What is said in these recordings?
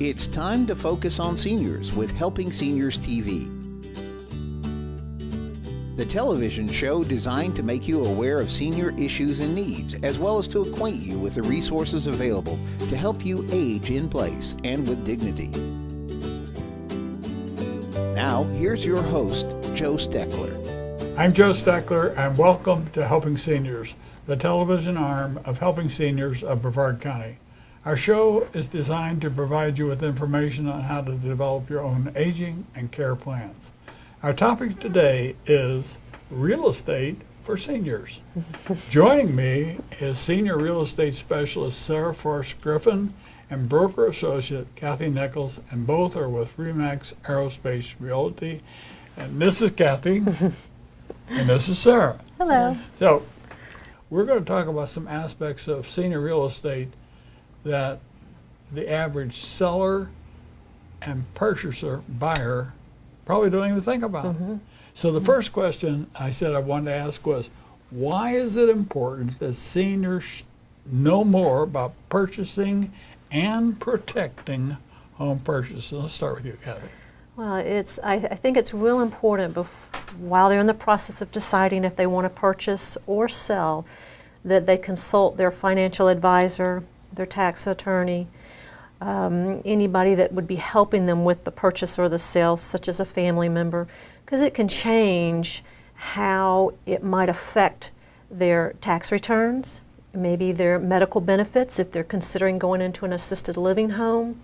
It's time to focus on seniors with Helping Seniors TV. The television show designed to make you aware of senior issues and needs, as well as to acquaint you with the resources available to help you age in place and with dignity. Now, here's your host, Joe Steckler. I'm Joe Steckler, and welcome to Helping Seniors, the television arm of Helping Seniors of Brevard County. Our show is designed to provide you with information on how to develop your own aging and care plans. Our topic today is real estate for seniors. Joining me is Senior Real Estate Specialist Sara Forst Griffin and Broker Associate Cathy Nichols, and both are with Remax Aerospace Realty. And this is Cathy, and this is Sara. Hello. So, we're going to talk about some aspects of senior real estate that the average seller and purchaser, buyer, probably don't even think about. So the first question I said I wanted to ask was, why is it important that seniors know more about purchasing and protecting home purchases? Let's start with you, Cathy. Well, I think it's real important while they're in the process of deciding if they want to purchase or sell, that they consult their financial advisor, their tax attorney, anybody that would be helping them with the purchase or the sale, such as a family member, because it can change how it might affect their tax returns, maybe their medical benefits if they're considering going into an assisted living home.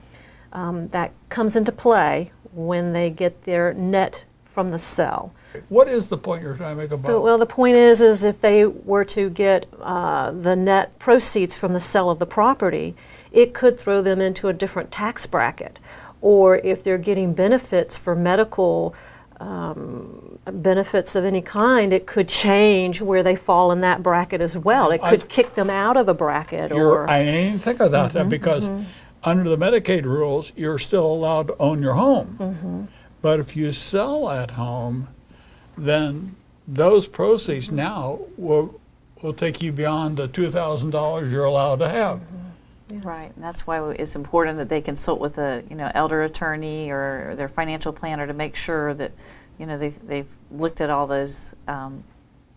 That comes into play when they get their net from the sale. What is the point you're trying to make about? Well, the point is if they were to get the net proceeds from the sale of the property, it could throw them into a different tax bracket. Or if they're getting benefits for medical benefits of any kind, it could change where they fall in that bracket as well. It could kick them out of a bracket. I didn't think about that because under the Medicaid rules, you're still allowed to own your home. But if you sell at home, then those proceeds now will take you beyond the $2,000 you're allowed to have. Yes. Right, and that's why it's important that they consult with a elder attorney or their financial planner to make sure that they've looked at all those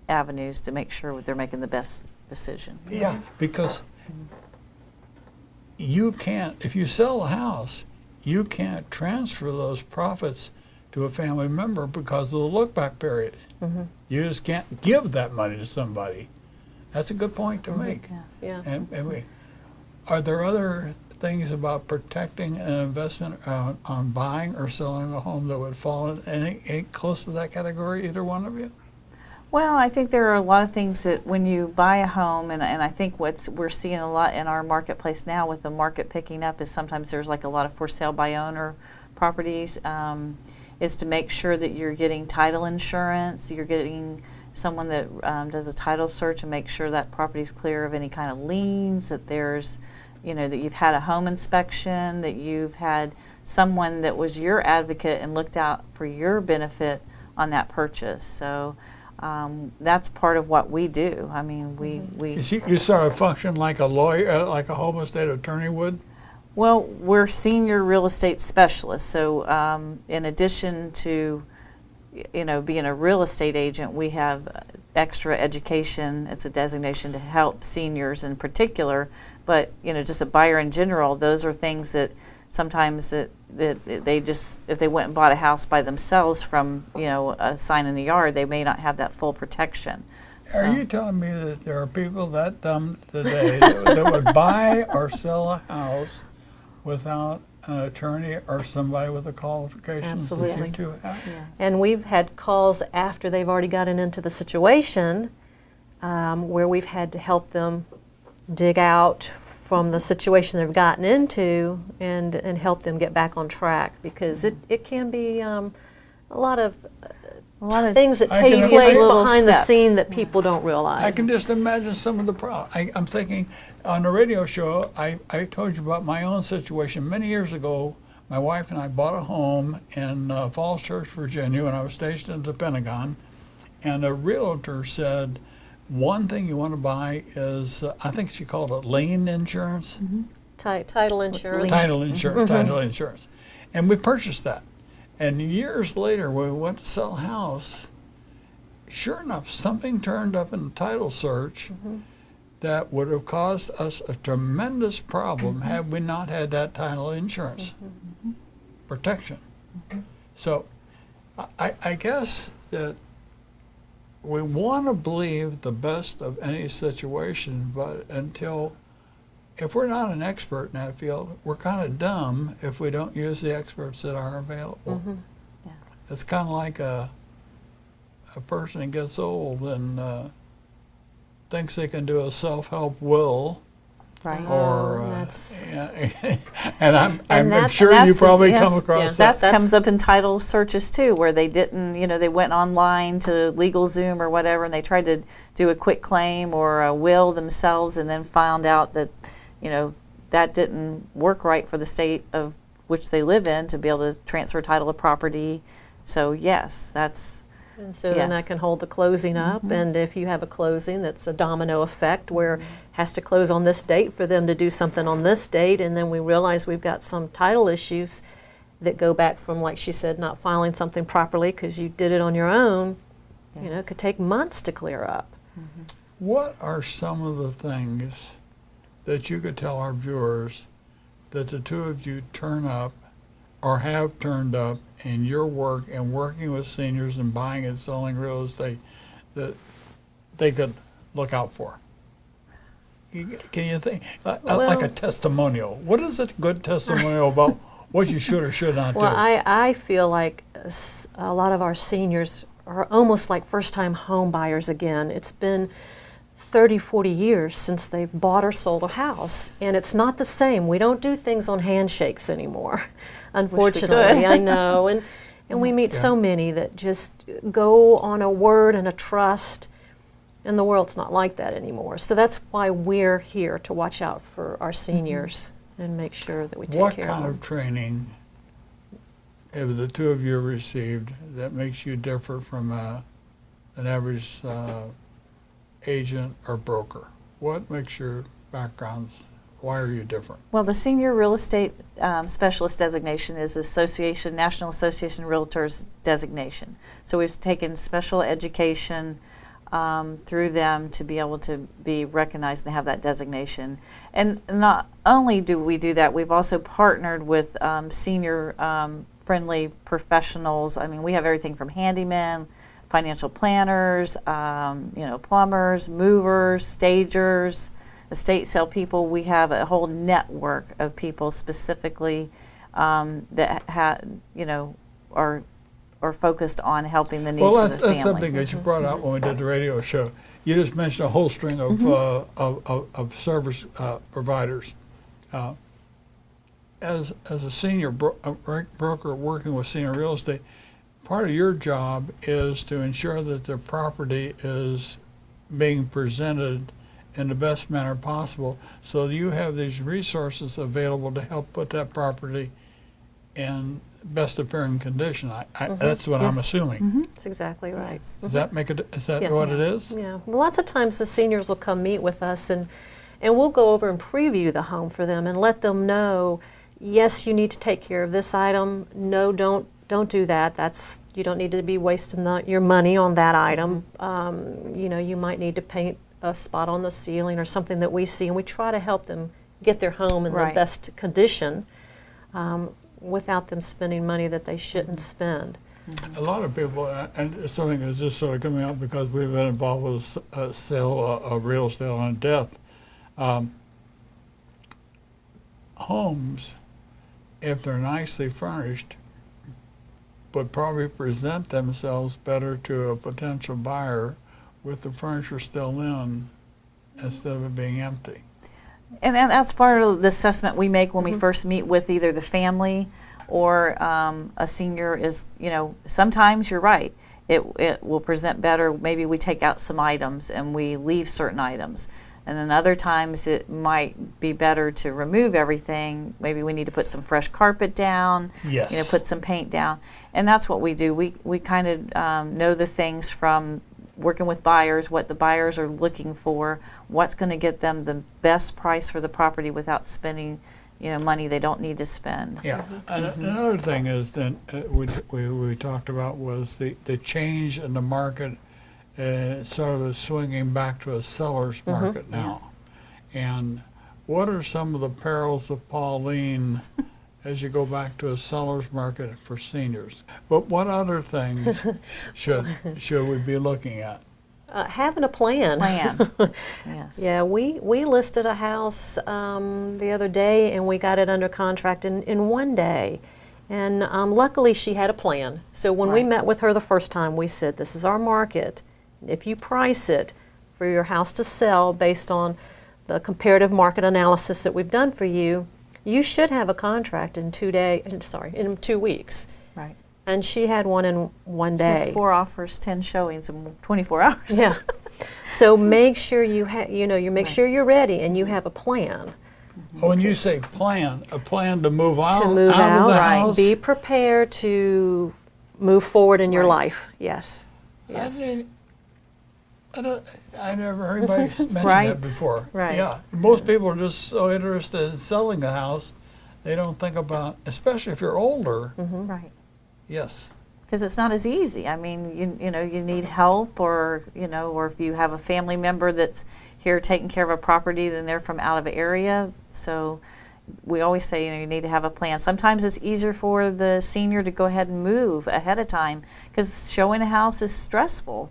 avenues to make sure they're making the best decision. Yeah, because you can't, if you sell a house, you can't transfer those profits to a family member because of the look-back period. You just can't give that money to somebody. That's a good point to make. Yes. And are there other things about protecting an investment on buying or selling a home that would fall in any close to that category, either one of you? Well, I think there are a lot of things that when you buy a home, and I think we're seeing a lot in our marketplace now with the market picking up is sometimes there's like a lot of for sale by owner properties, is to make sure that you're getting title insurance, you're getting someone that does a title search and make sure that property's clear of any kind of liens, that there's, that you've had a home inspection, that you've had someone that was your advocate and looked out for your benefit on that purchase. So that's part of what we do. I mean, we You sort of function like a lawyer, like a home estate attorney would? Well, we're senior real estate specialists, so in addition to being a real estate agent, we have extra education. It's a designation to help seniors in particular, but just a buyer in general, those are things that sometimes that they just, if they went and bought a house by themselves from a sign in the yard, they may not have that full protection. Are you telling me that there are people that dumb today that would buy or sell a house without an attorney or somebody with the qualifications that you two have? Yes. And we've had calls after they've already gotten into the situation where we've had to help them dig out from the situation they've gotten into and help them get back on track, because it can be a lot of things that take place behind the scene that people don't realize. I can just imagine some of the problems. I'm thinking, on the radio show, I told you about my own situation. Many years ago, my wife and I bought a home in Falls Church, Virginia, when I was stationed at the Pentagon, and a realtor said, one thing you want to buy is, I think she called it lien insurance. Title insurance. Title insurance, title insurance. And we purchased that. And years later, when we went to sell a house, sure enough, something turned up in the title search that would have caused us a tremendous problem had we not had that title insurance protection. So I guess that we want to believe the best of any situation, but if we're not an expert in that field, we're kind of dumb if we don't use the experts that are available. Yeah. It's kind of like a person that gets old and thinks they can do a self-help will. Right. Or, that's- and I'm that's- sure and you that's- probably yes, come across yes, that. That comes up in title searches too, where they didn't, they went online to LegalZoom or whatever, and they tried to do a quick claim or a will themselves, and then found out that, that didn't work right for the state of which they live in to be able to transfer title of property. So yes, that's. And so then that Yes. can hold the closing up, and if you have a closing that's a domino effect where it has to close on this date for them to do something on this date, and then we realize we've got some title issues that go back from, like she said, not filing something properly because you did it on your own, it could take months to clear up. What are some of the things that you could tell our viewers that the two of you turn up or have turned up in your work and working with seniors and buying and selling real estate that they could look out for? Can you think, like a testimonial? What is a good testimonial about what you should or should not do? Well, I feel like a lot of our seniors are almost like first-time home buyers again. It's been 30, 40 years since they've bought or sold a house, and it's not the same. We don't do things on handshakes anymore, unfortunately. I know, and we meet so many that just go on a word and a trust, and the world's not like that anymore. So that's why we're here to watch out for our seniors and make sure that we take What care kind of of training have the two of you received that makes you different from an average agent or broker? What makes your backgrounds, why are you different? Well, the senior real estate specialist designation is National Association of Realtors designation. So we've taken special education through them to be able to be recognized and have that designation. And not only do we do that, we've also partnered with senior friendly professionals. I mean, we have everything from handymen, financial planners, plumbers, movers, stagers, estate sale people. We have a whole network of people specifically that are focused on helping the needs of the family. That's something that you brought out when we did the radio show. You just mentioned a whole string of service providers. As a senior broker working with senior real estate, part of your job is to ensure that the property is being presented in the best manner possible, so you have these resources available to help put that property in best appearing condition. That's what I'm assuming. That's exactly right. Does that make it? Is that Yes. what it is? Yeah. Well, lots of times the seniors will come meet with us, and we'll go over and preview the home for them and let them know, yes, you need to take care of this item. No, don't do that. You don't need to be wasting your money on that item. You might need to paint a spot on the ceiling or something that we see, and we try to help them get their home in the best condition without them spending money that they shouldn't spend. A lot of people, and it's something that's just sort of coming up because we've been involved with a sale, a real estate on death. Homes, if they're nicely furnished, would probably present themselves better to a potential buyer with the furniture still in instead of it being empty. And that's part of the assessment we make when we first meet with either the family or a senior is, sometimes you're right. It will present better. Maybe we take out some items and we leave certain items. And then other times it might be better to remove everything. Maybe we need to put some fresh carpet down, Yes. put some paint down. And that's what we do. We kind of know the things from working with buyers, what the buyers are looking for, what's going to get them the best price for the property without spending, money they don't need to spend. Yeah, and another thing is that we talked about was the change in the market, sort of swinging back to a seller's market now. And what are some of the perils of Pauline as you go back to a seller's market for seniors? But what other things should we be looking at? Having a plan. Yes. Yeah, we listed a house the other day, and we got it under contract in one day. And luckily she had a plan. So when we met with her the first time, we said, this is our market. If you price it for your house to sell based on the comparative market analysis that we've done for you, you should have a contract in 2 weeks. Right. And she had one in one day. 4 offers, 10 showings in 24 hours. Yeah. So make sure you sure you're ready and you have a plan. When you say plan, a plan to move out, To move out of the out, house? be prepared to move forward in your life. Yes. Yes. I never heard anybody mention that before. Right. Yeah. Most people are just so interested in selling a house, they don't think about, especially if you're older. Right. Yes. Because it's not as easy. I mean, you need help, or or if you have a family member that's here taking care of a property, then they're from out of area. So we always say, you need to have a plan. Sometimes it's easier for the senior to go ahead and move ahead of time, because showing a house is stressful.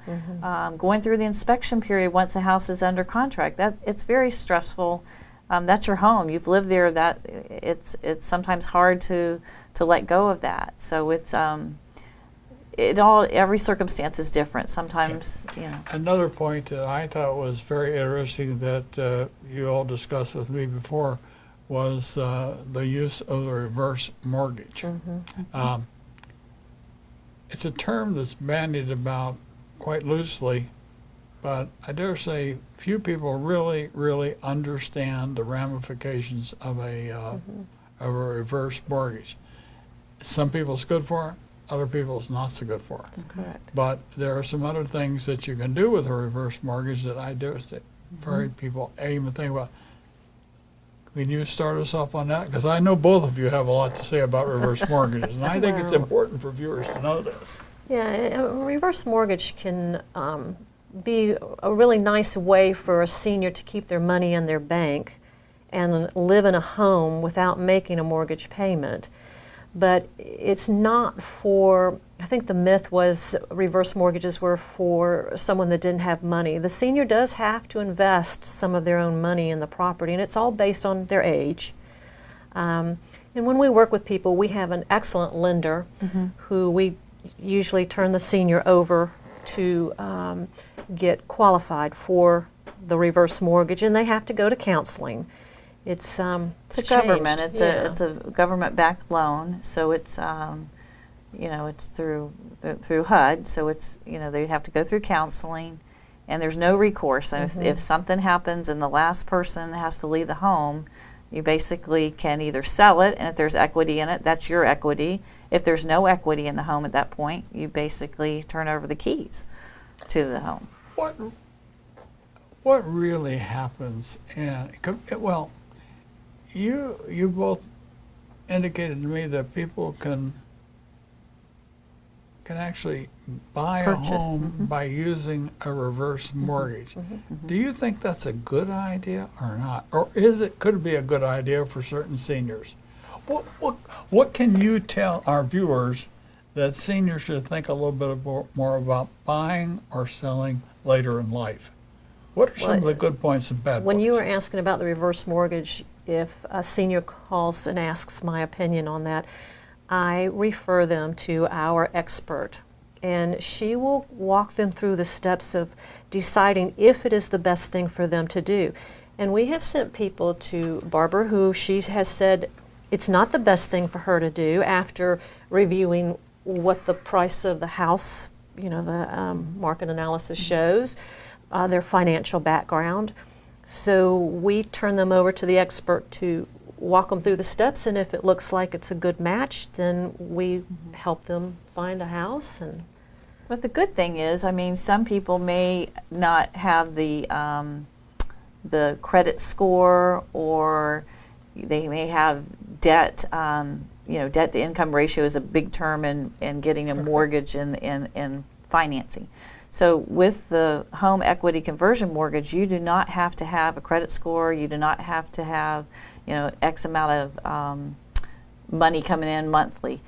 Going through the inspection period once a house is under contract, it's very stressful. That's your home. You've lived there. That it's sometimes hard to let go of that. So it's every circumstance is different. Sometimes Another point that I thought was very interesting that you all discussed with me before was the use of the reverse mortgage. It's a term that's bandied about quite loosely, but I dare say few people really, really understand the ramifications of a reverse mortgage. Some people it's good for, other people it's not so good for. That's correct. But there are some other things that you can do with a reverse mortgage that I dare say very people even think about. Can you start us off on that? Because I know both of you have a lot to say about reverse mortgages, and I think it's important for viewers to know this. Yeah, a reverse mortgage can be a really nice way for a senior to keep their money in their bank and live in a home without making a mortgage payment. But it's not for, I think the myth was reverse mortgages were for someone that didn't have money. The senior does have to invest some of their own money in the property, and it's all based on their age. And when we work with people, we have an excellent lender who we usually turn the senior over to get qualified for the reverse mortgage, and they have to go to counseling. It's a government. It's a government-backed loan, so it's it's through HUD. So it's they have to go through counseling, and there's no recourse. So if something happens and the last person has to leave the home, you basically can either sell it, and if there's equity in it, that's your equity. If there's no equity in the home at that point, you basically turn over the keys to the home. What really happens? And well, you both indicated to me that people can actually buy a home by using a reverse mortgage. Do you think that's a good idea or not? Or could it be a good idea for certain seniors? What can you tell our viewers that seniors should think a little bit more about buying or selling later in life? What are some of the good points and bad points? When you were asking about the reverse mortgage, if a senior calls and asks my opinion on that, I refer them to our expert, and she will walk them through the steps of deciding if it is the best thing for them to do. And we have sent people to Barbara who she has said it's not the best thing for her to do after reviewing what the price of the house, the market analysis shows, their financial background. So we turn them over to the expert to walk them through the steps, and if it looks like it's a good match, then we help them find a house. And But the good thing is, I mean, some people may not have the credit score, or they may have debt. Debt to income ratio is a big term in getting a mortgage and financing. So with the home equity conversion mortgage, you do not have to have a credit score. You do not have to have, X amount of money coming in monthly.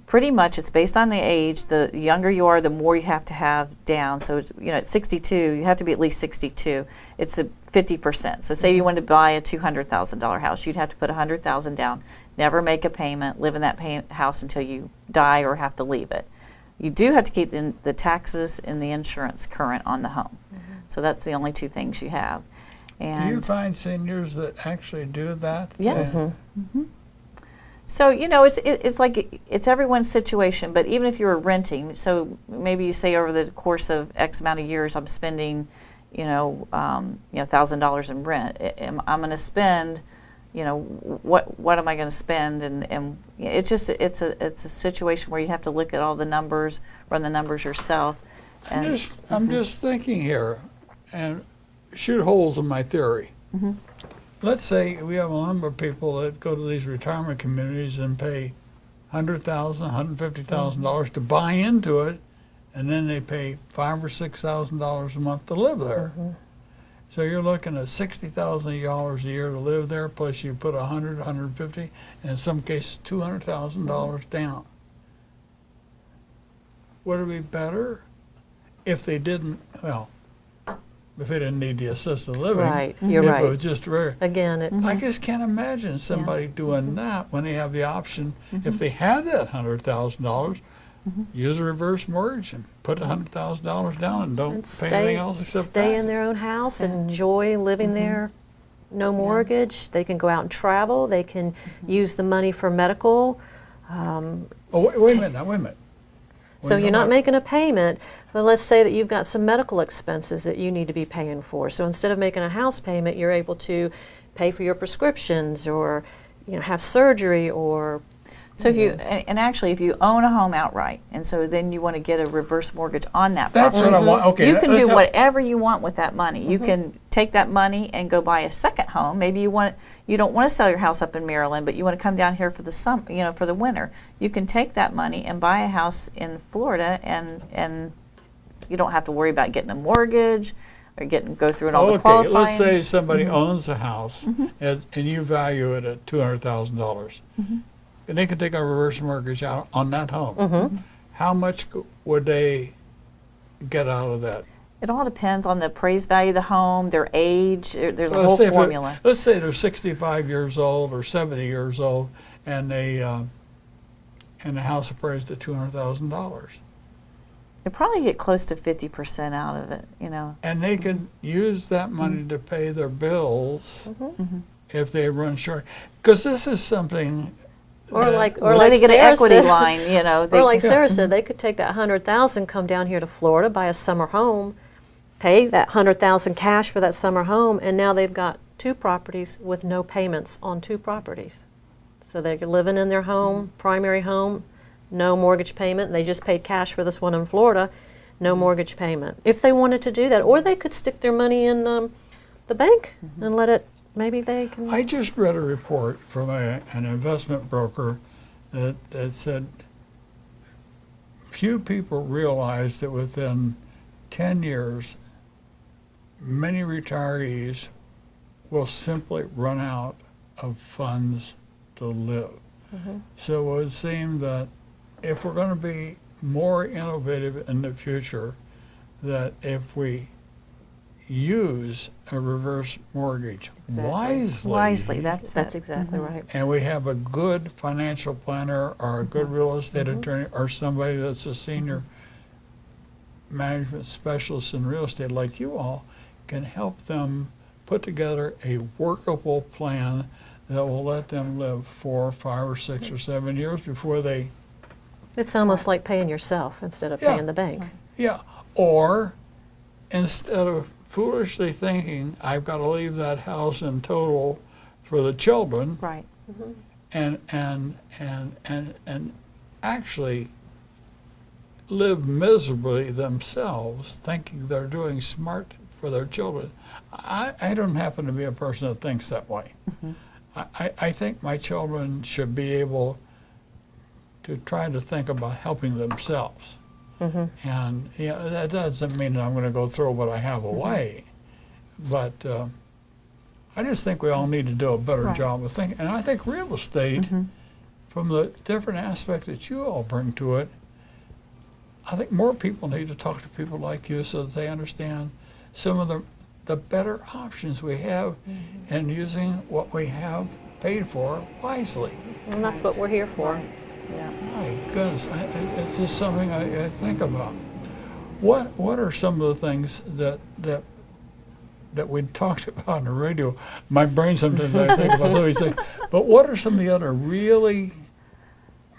Pretty much it's based on the age. The younger you are, the more you have to have down. So at 62, you have to be at least 62. It's a 50%. So say you wanted to buy a $200,000 house, you'd have to put $100,000 down, never make a payment, live in that house until you die or have to leave it. You do have to keep the taxes and the insurance current on the home. So that's the only two things you have. And do you find seniors that actually do that? Yes. So it's like it's everyone's situation. But even if you were renting, so maybe you say over the course of X amount of years, I'm spending, $1,000 in rent. I'm going to spend, what am I going to spend? And it's a situation where you have to look at all the numbers, run the numbers yourself. And I'm just thinking here, and shoot holes in my theory. Let's say we have a number of people that go to these retirement communities and pay $100,000, $150,000 to buy into it, and then they pay $5,000 or $6,000 a month to live there. So you're looking at $60,000 a year to live there, plus you put $100,000, $150,000, and in some cases $200,000 down. Would it be better if they didn't? Well, if they didn't need the assisted living, Right, you're if right. it was just rare. Again, it's I just can't imagine somebody doing that when they have the option. If they had that $100,000, use a reverse mortgage and put $100,000 down and don't pay anything else except stay in taxes. their own house, enjoy living there, no mortgage. They can go out and travel. They can use the money for medical. Oh, wait a minute. Wait a minute. So you're not making a payment, but let's say that you've got some medical expenses that you need to be paying for. So instead of making a house payment, you're able to pay for your prescriptions, or have surgery, or so if you actually if you own a home outright, and so then you want to get a reverse mortgage on that property. That's what I want. Okay, you can do whatever you want with that money. You can take that money and go buy a second home. Maybe you don't want to sell your house up in Maryland, but you want to come down here for the for the winter. You can take that money and buy a house in Florida, and you don't have to worry about getting a mortgage or go through all the qualifying. Let's say somebody owns a house and you value it at $200,000. And they can take a reverse mortgage out on that home. How much would they get out of that? It all depends on the appraised value of the home, their age. There's a whole formula. Let's say they're 65 years old or 70 years old, and the house appraised at $200,000. You probably get close to 50% out of it, And they can use that money to pay their bills if they run short. Because this is something. Or like they get an Sara equity said, line, or like Sara said, they could take that $100,000, come down here to Florida, buy a summer home, pay that $100,000 cash for that summer home, and now they've got two properties with no payments on two properties. So they're living in their home, primary home, no mortgage payment. They just paid cash for this one in Florida, no mortgage payment. If they wanted to do that, or they could stick their money in the bank and let it. Maybe they can. I just read a report from an investment broker that said few people realize that within 10 years, many retirees will simply run out of funds to live. So it would seem that if we're going to be more innovative in the future, that if we use a reverse mortgage wisely, that's exactly right. and we have a good financial planner or a good real estate attorney or somebody that's a senior management specialist in real estate like you all, can help them put together a workable plan that will let them live 4, 5, or 6 or 7 years before they. It's almost like paying yourself instead of paying the bank. Yeah, or instead of foolishly thinking I've got to leave that house in total for the children, Right. and actually live miserably themselves, thinking they're doing smart for their children. I don't happen to be a person that thinks that way. I think my children should be able to try to think about helping themselves. And that doesn't mean that I'm going to go throw what I have away, but I just think we all need to do a better job of thinking. And I think real estate, from the different aspect that you all bring to it, I think more people need to talk to people like you so that they understand some of the better options we have in using what we have paid for wisely. And that's what we're here for. Yeah. My goodness, it's just something I think about. What are some of the things that we talked about on the radio? My brain sometimes I think about some of these things. But what are some of the other really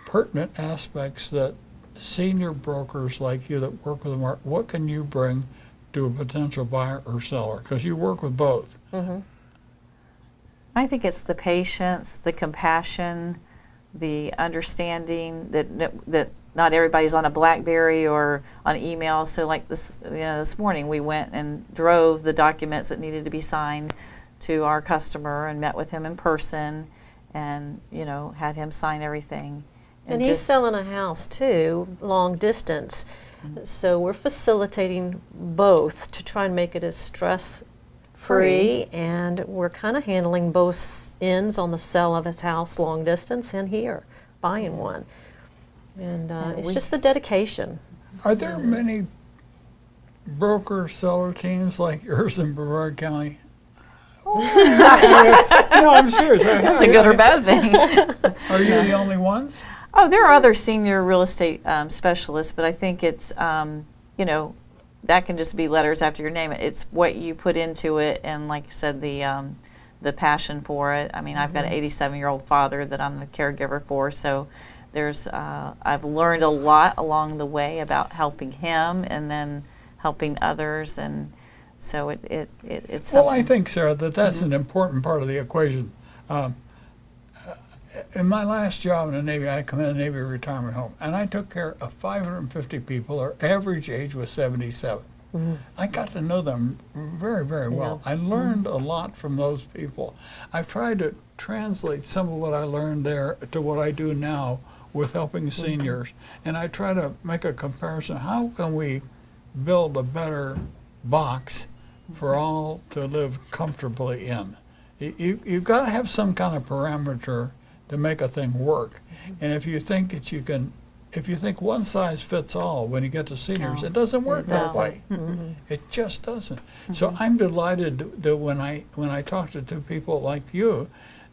pertinent aspects that senior brokers like you that work with the market, what can you bring to a potential buyer or seller? Because you work with both. I think it's the patience, the compassion, the understanding that not everybody's on a BlackBerry or on email. So like this morning we went and drove the documents that needed to be signed to our customer and met with him in person and had him sign everything. And he's selling a house too, long distance. So we're facilitating both to try and make it as stress-free, and we're kind of handling both ends on the sale of his house long distance and here, buying one. And it's just the dedication. Are there many broker-seller teams like yours in Brevard County? No, I'm serious. That's a good or bad thing. Are you the only ones? Oh, there are other senior real estate specialists, but I think it's, that can just be letters after your name. It's what you put into it, and like I said, the passion for it. I mean, I've got an 87-year-old father that I'm the caregiver for, so there's I've learned a lot along the way about helping him and then helping others, and so it's. Well, I think, Sara, that's an important part of the equation. In my last job in the Navy, I come in the Navy retirement home, and I took care of 550 people. Their average age was 77. I got to know them very, very well. I learned a lot from those people. I've tried to translate some of what I learned there to what I do now with helping seniors, and I try to make a comparison. How can we build a better box for all to live comfortably in? You've got to have some kind of parameter to make a thing work. And if you think that you can, if you think one size fits all when you get to seniors, it doesn't work that way. It just doesn't. So I'm delighted that when I talk to people like you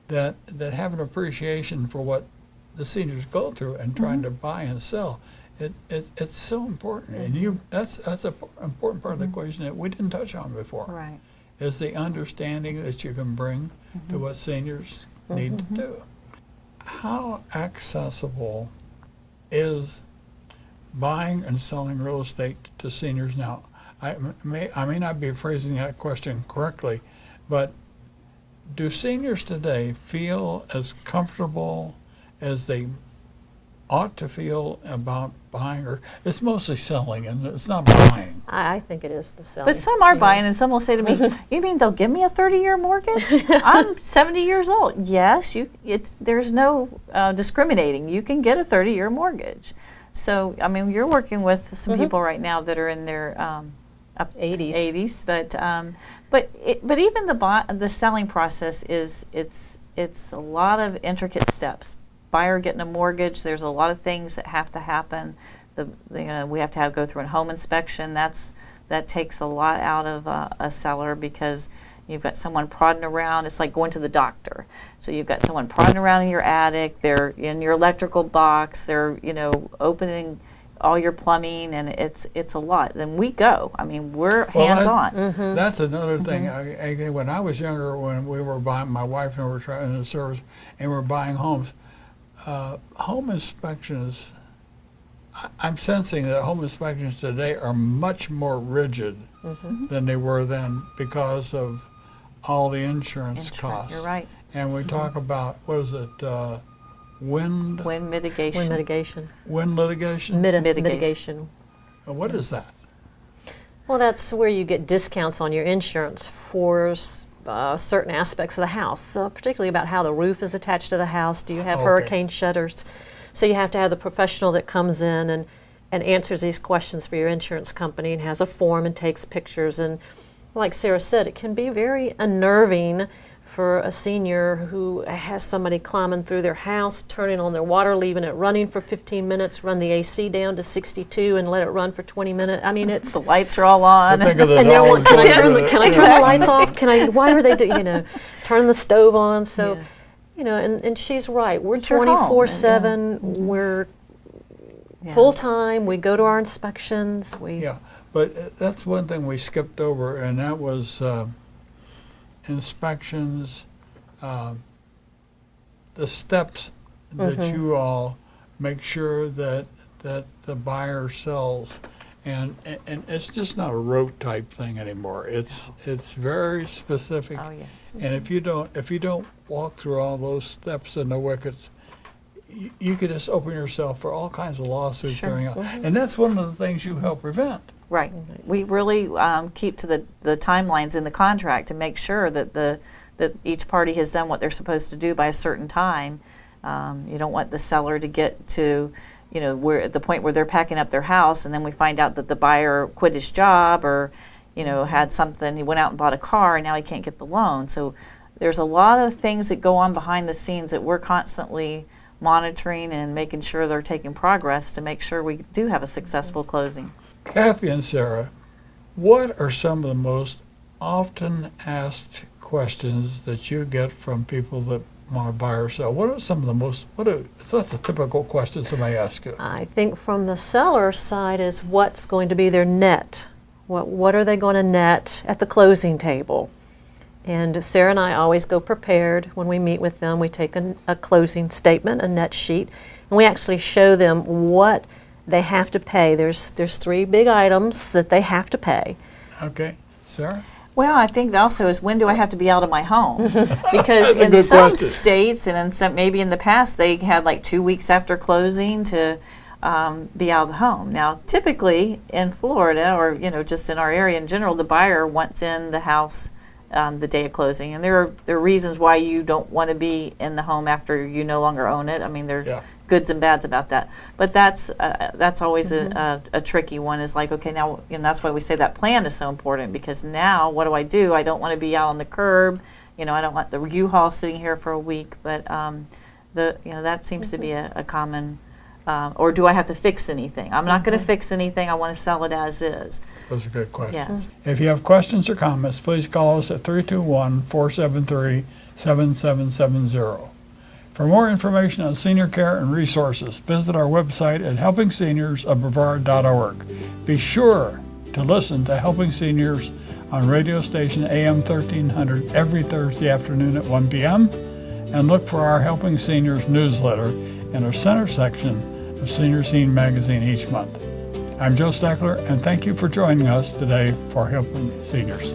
that have an appreciation for what the seniors go through and trying to buy and sell. It's so important, and that's an important part of the equation that we didn't touch on before. Right. Is the understanding that you can bring to what seniors need to do. How accessible is buying and selling real estate to seniors now? I may not be phrasing that question correctly, but do seniors today feel as comfortable as they ought to feel about buying, or it's mostly selling and it's not buying? I think it is the selling. But some are buying, and some will say to me, "You mean they'll give me a 30-year mortgage? I'm 70 years old." Yes, there's no discriminating. You can get a 30-year mortgage. So, I mean, you're working with some people right now that are in their 80s, but even the selling process it's a lot of intricate steps. Buyer getting a mortgage, there's a lot of things that have to happen. We have to go through a home inspection. That takes a lot out of a seller, because you've got someone prodding around. It's like going to the doctor. So you've got someone prodding around in your attic. They're in your electrical box. They're opening all your plumbing, and it's a lot. And we go. I mean, we're hands-on. That's another thing. When I was younger, when we were buying, my wife and I were trying in the service, and we're buying homes. Home inspections, I'm sensing that home inspections today are much more rigid than they were then because of all the insurance costs. You're right. And we talk about, what is it, Wind mitigation. Wind mitigation. wind litigation? Mitigation. What is that? Well, that's where you get discounts on your insurance for certain aspects of the house, particularly about how the roof is attached to the house. Do you have Okay. hurricane shutters? So you have to have the professional that comes in and answers these questions for your insurance company and has a form and takes pictures. And like Sara said, it can be very unnerving for a senior who has somebody climbing through their house, turning on their water, leaving it running for 15 minutes, run the AC down to 62 and let it run for 20 minutes. I mean, it's... The lights are all on. Think of the And they're dollars can I going turn to the, can I turn the lights off? Why are they turn the stove on? So, Yes. and she's right. We're It's your home, 24/7. We're Yeah. full time. We go to our inspections. Yeah, but that's one thing we skipped over, and that was inspections, the steps that you all make sure that the buyer sells, and it's just not a rote type thing anymore. It's very specific. Oh, yes. And if you don't walk through all those steps and the wickets, you could just open yourself for all kinds of lawsuits going on. And that's one of the things you help prevent. Right. We really keep to the timelines in the contract to make sure that that each party has done what they're supposed to do by a certain time. You don't want the seller to get to, where at the point where they're packing up their house, and then we find out that the buyer quit his job or, had something. He went out and bought a car, and now he can't get the loan. So there's a lot of things that go on behind the scenes that we're constantly monitoring and making sure they're taking progress to make sure we do have a successful closing. Cathy and Sara, what are some of the most often asked questions that you get from people that want to buy or sell? What are some of the most, so that's a typical question somebody asks you. I think from the seller side is what's going to be their net. What are they going to net at the closing table? And Sara and I always go prepared when we meet with them. We take a closing statement, a net sheet, and we actually show them what they have to pay. There's 3 big items that they have to pay. Okay, Sara? Well, I think also is when do I have to be out of my home? Because That's a in good some question. states and in some, maybe in the past they had like 2 weeks after closing to be out of the home. Now, typically in Florida or just in our area in general, the buyer wants in the house the day of closing, and there are reasons why you don't want to be in the home after you no longer own it. I mean, there's goods and bads about that, but that's always a tricky one. Is like, okay, now that's why we say that plan is so important, because now what do? I don't want to be out on the curb. I don't want the U-Haul sitting here for a week. But that seems to be a common. Or do I have to fix anything? I'm not going to fix anything. I want to sell it as is. Those are good questions. Yes. If you have questions or comments, please call us at 321-473-7770. For more information on senior care and resources, visit our website at helpingseniorsofbrevard.org. Be sure to listen to Helping Seniors on radio station AM 1300 every Thursday afternoon at 1 p.m. and look for our Helping Seniors newsletter in our center section of Senior Scene magazine each month. I'm Joe Steckler, and thank you for joining us today for Helping Seniors.